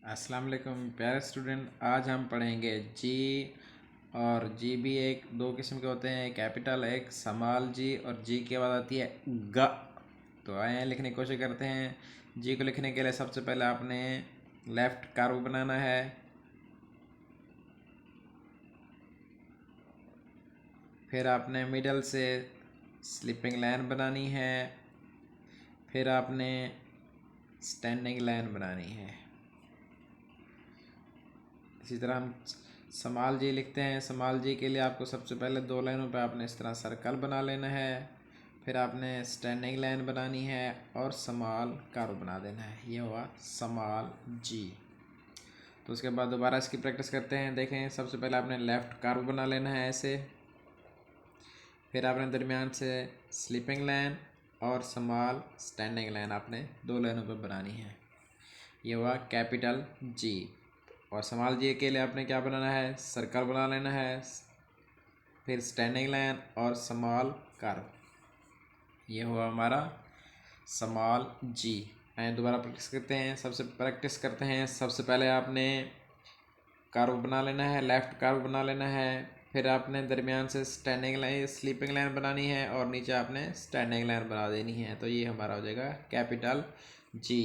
अस्सलाम वालेकुम प्यारे स्टूडेंट। आज हम पढ़ेंगे जी। और जी भी एक दो किस्म के होते हैं, कैपिटल एक स्मॉल जी, और जी के बाद आती है ग। तो आए हैं लिखने की कोशिश करते हैं। जी को लिखने के लिए सबसे पहले आपने लेफ्ट कर्व बनाना है, फिर आपने मिडल से स्लिपिंग लाइन बनानी है, फिर आपने स्टैंडिंग लाइन बनानी है। इसी तरह हम स्मॉल जी लिखते हैं। स्मॉल जी के लिए आपको सबसे पहले दो लाइनों पे आपने इस तरह सर्कल बना लेना है, फिर आपने स्टैंडिंग लाइन बनानी है और स्मॉल कर्व बना देना है। ये हुआ स्मॉल जी। तो उसके बाद दोबारा इसकी प्रैक्टिस करते हैं। देखें, सबसे पहले आपने लेफ़्ट कर्व बना लेना है ऐसे, फिर आपने दरमियान से स्लीपिंग लाइन और स्मॉल स्टैंडिंग लाइन आपने दो लाइनों पर बनानी है। ये हुआ कैपिटल जी। और स्मॉल जी के लिए आपने क्या बनाना है, सर्कल बना लेना है, फिर स्टैंडिंग लाइन और स्मॉल कर्व। ये हुआ हमारा स्मॉल जी। आइए दोबारा प्रैक्टिस करते हैं। सबसे पहले आपने कर्व बना लेना है, लेफ़्ट कर्व बना लेना है, फिर आपने दरमियान से स्टैंडिंग लाइन स्लीपिंग लाइन बनानी है और नीचे आपने स्टैंडिंग लाइन बना देनी है। तो ये हमारा हो जाएगा कैपिटल जी।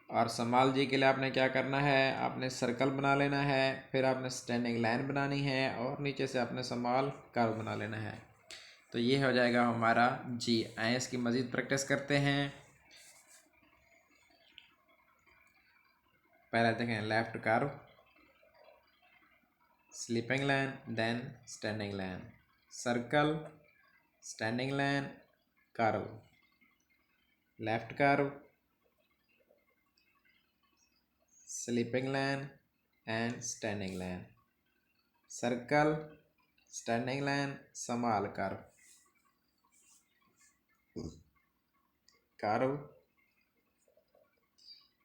और स्मॉल जी के लिए आपने क्या करना है, आपने सर्कल बना लेना है, फिर आपने स्टैंडिंग लाइन बनानी है और नीचे से आपने स्मॉल कर्व बना लेना है। तो ये हो जाएगा हमारा जी। आइए इसकी मज़ीद प्रैक्टिस करते हैं। पहले देखें, left curve, sleeping line, then standing line, circle, standing line, curve, left curve, sleeping line and standing line, circle, standing line, small curve, curve,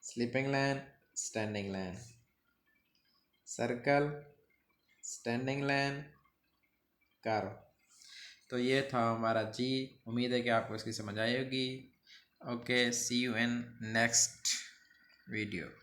sleeping line, standing line, circle, standing line, curve. तो ये था हमारा जी। उम्मीद है कि आपको इसकी समझ आई होगी। Okay, see you in next video.